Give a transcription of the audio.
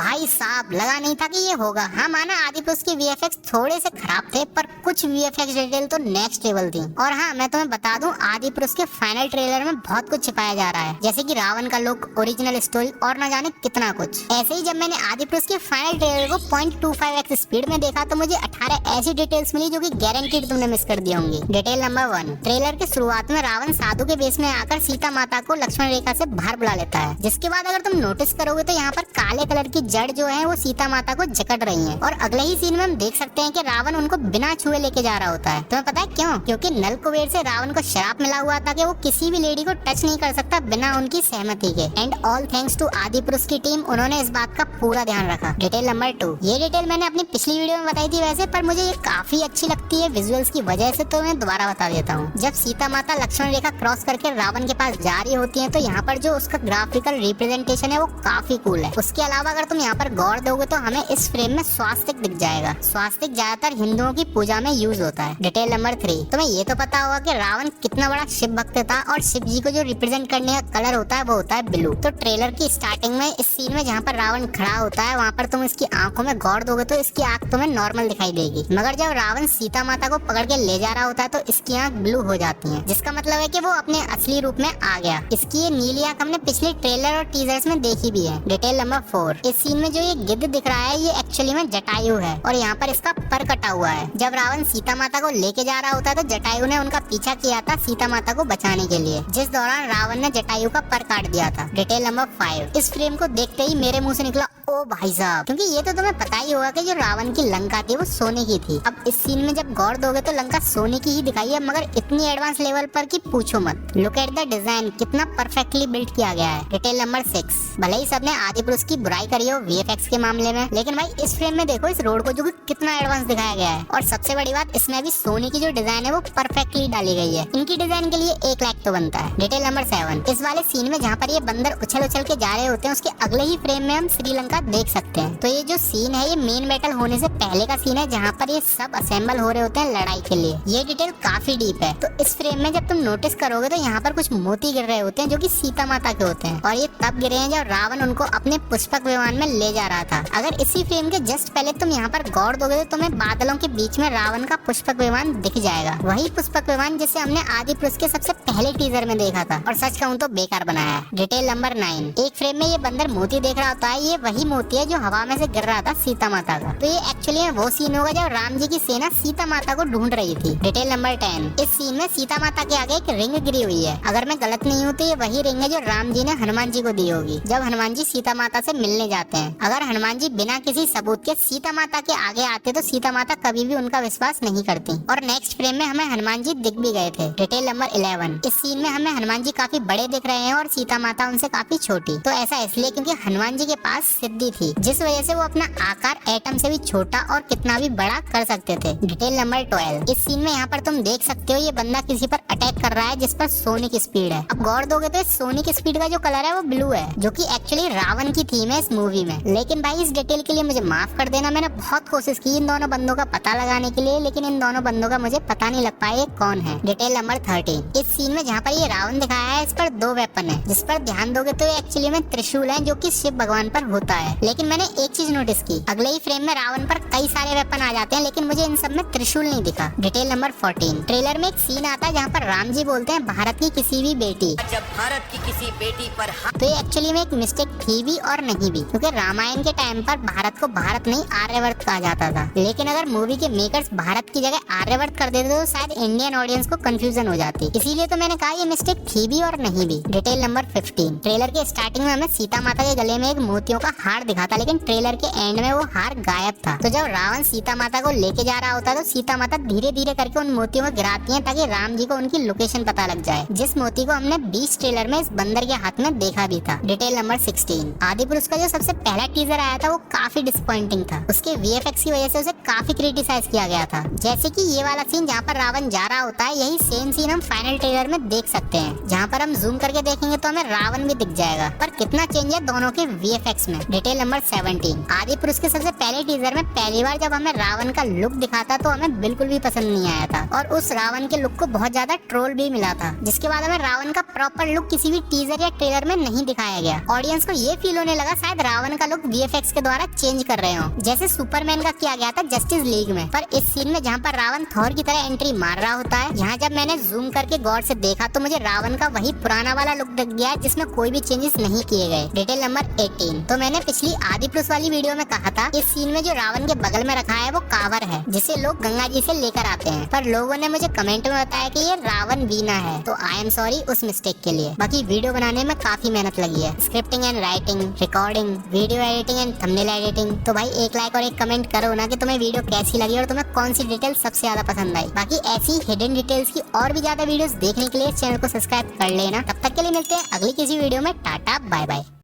भाई साहब, लगा नहीं था कि ये होगा। हाँ माना आदि पुरुष के वीएफएक्स थोड़े से खराब थे, पर कुछ वीएफएक्स डिटेल तो नेक्स्ट लेवल थी। और हाँ, मैं तुम्हें बता दूं, आदि पुरुष के फाइनल ट्रेलर में बहुत कुछ छिपाया जा रहा है, जैसे कि रावण का लुक, ओरिजिनल स्टोरी और न जाने कितना कुछ। ऐसे ही जब मैंने आदि पुरुष के फाइनल ट्रेलर को 0.25x स्पीड में देखा तो मुझे 18 ऐसी डिटेल्स मिली जो कि गारंटीड तुमने मिस कर दी होंगी। डिटेल नंबर 1, ट्रेलर के शुरुआत में रावण साधु के बेस में आकर सीता माता को लक्ष्मण रेखा से बाहर बुला लेता है, जिसके बाद अगर तुम नोटिस करोगे तो यहाँ पर काले कलर की जड़ जो है वो सीता माता को जकड़ रही है। और अगले ही सीन में हम देख सकते हैं कि रावण उनको बिना छुए लेके जा रहा होता है। तुम्हें पता है क्यों? क्योंकि नल कुबेर से रावण को श्राप मिला हुआ था कि वो किसी भी लेडी को टच नहीं कर सकता बिना उनकी सहमति के। एंड ऑल थैंक्स टू आदि पुरुष की टीम, उन्होंने इस बात का पूरा ध्यान रखा। डिटेल नंबर 2, ये डिटेल मैंने अपनी पिछली वीडियो में बताई थी वैसे, पर मुझे ये काफी अच्छी लगती है विजुअल्स की वजह से, तो मैं दोबारा बता देता हूँ। जब सीता माता लक्ष्मण रेखा क्रॉस करके रावण के पास जा रही होती है तो यहाँ पर जो उसका ग्राफिकल रिप्रेजेंटेशन है वो काफी कूल है। उसके अलावा अगर तुम यहाँ पर गौर दोगे तो हमें इस फ्रेम में स्वास्तिक दिख जाएगा। स्वास्तिक ज्यादातर हिंदुओं की पूजा में यूज होता है। डिटेल नंबर 3, तुम्हें ये तो पता होगा कि रावण कितना बड़ा शिव भक्त था और शिव जी को जो रिप्रेजेंट करने का कलर होता है वो होता है ब्लू। तो ट्रेलर की स्टार्टिंग में इस सीन में जहाँ पर रावण खड़ा होता है वहाँ पर तुम इसकी आंखों में गौर दोगे तो इसकी आंख तुम्हें नॉर्मल दिखाई देगी, मगर जब रावण सीता माता को पकड़ के ले जा रहा होता है तो इसकी आंख ब्लू हो जाती है, जिसका मतलब है कि वो अपने असली रूप में आ गया। इसकी ये नीली आंख हमने पिछले ट्रेलर और टीजर्स में देखी भी है। डिटेल नंबर 4, इस सीन में जो ये गिद्ध दिख रहा है ये एक्चुअली में जटायु है और यहाँ पर इसका पर कटा हुआ है। जब रावण सीता माता को लेके जा रहा होता है तो जटायु ने उनका पीछा किया था सीता माता को बचाने के लिए, जिस दौरान रावण ने जटायु का पर काट दिया था। डिटेल नंबर 5, इस फ्रेम को देखते ही मेरे मुंह से निकला ओ भाई साहब, क्योंकि ये तो तुम्हें पता ही होगा कि जो रावण की लंका थी वो सोने की थी। अब इस सीन में जब गौर दोगे तो लंका सोने की ही दिखाई है, मगर इतनी एडवांस लेवल पर कि पूछो मत। लुक एट द डिजाइन, कितना परफेक्टली बिल्ड किया गया है। डिटेल नंबर 6, भले ही सबने आदि पुरुष की बुराई करी हो वीएफएक्स के मामले में, लेकिन भाई इस फ्रेम में देखो इस रोड को जो कि कितना एडवांस दिखाया गया है। और सबसे बड़ी बात, इसमें भी सोने की जो डिजाइन है वो परफेक्टली डाली गई है। इनकी डिजाइन के लिए 1 लाख तो बनता है। डिटेल नंबर 7, इस वाले सीन में जहाँ पर ये बंदर उछल उछल के जा रहे होते हैं उसके अगले ही फ्रेम में हम श्रीलंका देख सकते हैं। तो ये जो सीन है ये मेन बैटल होने से पहले का सीन है, जहाँ पर ये सब असेंबल हो रहे होते हैं लड़ाई के लिए। ये डिटेल काफी डीप है। तो इस फ्रेम में जब तुम नोटिस करोगे तो यहाँ पर कुछ मोती गिर रहे होते हैं जो कि सीता माता के होते हैं, और ये तब गिरे हैं जब रावण उनको अपने पुष्पक विमान में ले जा रहा था। अगर इसी फ्रेम के जस्ट पहले तुम यहाँ पर गौर दोगे तो तुम्हें बादलों के बीच में रावण का पुष्पक विमान दिख जाएगा, वही पुष्पक विमान जिसे हमने आदि पुरुष के सबसे पहले टीजर में देखा था, और सच कहूँ तो बेकार बनाया है। डिटेल नंबर 9, एक फ्रेम में ये बंदर मोती देख रहा होता है, ये वही मोती है जो हवा में से गिर रहा था सीता माता का। तो ये एक्चुअली वो सीन होगा जब राम जी की सेना सीता माता को ढूंढ रही थी। डिटेल नंबर 10, इस सीन में सीता माता के आगे एक रिंग गिरी हुई है। अगर मैं गलत नहीं हूँ तो ये वही रिंग है जो राम जी ने हनुमान जी को दी होगी जब हनुमान जी सीता माता से मिलने जाते हैं। अगर हनुमान जी बिना किसी सबूत के सीता माता के आगे आते तो सीता माता कभी भी उनका विश्वास नहीं करती। और नेक्स्ट फ्रेम में हमें हनुमान जी दिख भी गए थे। डिटेल नंबर 11, इस सीन में हमें हनुमान जी काफी बड़े दिख रहे हैं और सीता माता उनसे काफी छोटी। तो ऐसा इसलिए क्योंकि हनुमान जी के पास सिद्धि थी, जिस वजह से वो अपना आकार एटम से भी छोटा और कितना भी बड़ा कर सकते थे। डिटेल नंबर 12, इस सीन में यहाँ पर तुम देख सकते हो ये बंदा किसी पर अटैक कर रहा है जिस पर सोने की स्पीड है। अब गौर दोगे तो इस सोने की स्पीड का जो कलर है वो ब्लू है, जो कि एक्चुअली रावण की थीम है इस मूवी में। लेकिन भाई इस डिटेल के लिए मुझे माफ कर देना, मैंने बहुत कोशिश की इन दोनों बंदों का पता लगाने के लिए, लेकिन इन दोनों बंदों का मुझे पता नहीं लग पाया कौन है। डिटेल नंबर 13, इस सीन में जहाँ पर ये रावण दिखाया है इस पर 2 वेपन है, जिस पर ध्यान दोगे तो एक्चुअली में त्रिशूल है जो कि शिव भगवान पर होता है। लेकिन मैंने एक चीज नोटिस की, अगले ही फ्रेम में रावण पर कई सारे वेपन आ जाते हैं लेकिन मुझे इन सब में त्रिशूल नहीं दिखा। डिटेल नंबर 14, ट्रेलर में एक सीन आता है जहाँ पर राम जी बोलते हैं भारत की किसी भी बेटी, जब भारत की किसी बेटी पर तो ये एक्चुअली में एक मिस्टेक थी भी और नहीं भी, क्योंकि रामायण के टाइम पर भारत को भारत नहीं आर्यवर्त कहा जाता था। लेकिन अगर मूवी के मेकर्स भारत की जगह आर्यवर्त कर देते तो शायद इंडियन ऑडियंस को कंफ्यूजन हो जाती, इसीलिए तो मैंने कहा ये मिस्टेक थी भी और नहीं भी। डिटेल नंबर 15, ट्रेलर के स्टार्टिंग में हमें सीता माता के गले में एक मोतियों का हार दिखा था, लेकिन ट्रेलर के एंड में वो हार गायब था। तो जब रावण सीता माता को लेके जा रहा होता है तो सीता माता धीरे धीरे करके उन मोतियों में गिराती हैं ताकि राम जी को उनकी लोकेशन पता लग जाए, जिस मोती को हमने 20 ट्रेलर में इस बंदर के हाथ में देखा भी था। डिटेल नंबर 16, आदि पुरुष का जो सबसे पहला टीजर आया था वो काफी डिसअपॉइंटिंग था। उसके वीएफएक्स की वजह से उसे काफी क्रिटिसाइज किया गया था, जैसे कि ये वाला सीन जहाँ पर रावण जा रहा होता है, यही सेम सीन हम फाइनल ट्रेलर में देख सकते हैं, जहाँ पर हम जूम करके देखेंगे तो हमें रावण भी दिख जाएगा। पर कितना चेंज है दोनों के वीएफएक्स में। डिटेल नंबर 17, आदि पुरुष के सबसे पहले टीजर में पहली बार जब हमें रावण का लुक दिखाता तो हमें बिल्कुल भी पसंद नहीं आया था, और उस रावण के लुक को बहुत ज्यादा ट्रोल भी मिला था, जिसके बाद हमें रावण का प्रॉपर लुक किसी भी टीजर या ट्रेलर में नहीं दिखाया गया। ऑडियंस को ये फील होने लगा शायद रावण रावण का लुक वीएफएक्स के द्वारा चेंज कर रहे हो, जैसे सुपरमैन का किया गया था जस्टिस लीग में। पर इस सीन में जहाँ पर रावण थॉर की तरह एंट्री मार रहा होता है, यहाँ जब मैंने जूम करके गौर से देखा तो मुझे रावण का वही पुराना वाला लुक दिख गया जिसमें कोई भी चेंजेस नहीं किए गए। Detail number 18। तो मैंने पिछली आदि पुरुष वाली वीडियो में कहा था इस सीन में जो रावण के बगल में रखा है वो कांवर है, जिसे लोग गंगा जी से लेकर आते हैं। पर लोगों ने मुझे कमेंट में बताया कि ये रावण वीणा है, तो आई एम सॉरी उस मिस्टेक के लिए। बाकी वीडियो बनाने में काफी मेहनत लगी है, scripting and writing, recording, video editing and thumbnail editing. तो भाई एक लाइक और एक कमेंट करो ना कि तुम्हें वीडियो कैसी लगी और तुम्हें कौन सी डिटेल सबसे ज्यादा पसंद आई। बाकी ऐसी हिडन डिटेल्स की और भी ज्यादा वीडियोस देखने के लिए चैनल को सब्सक्राइब कर लेना। तब तक के लिए मिलते हैं अगली किसी वीडियो में। Tata bye bye.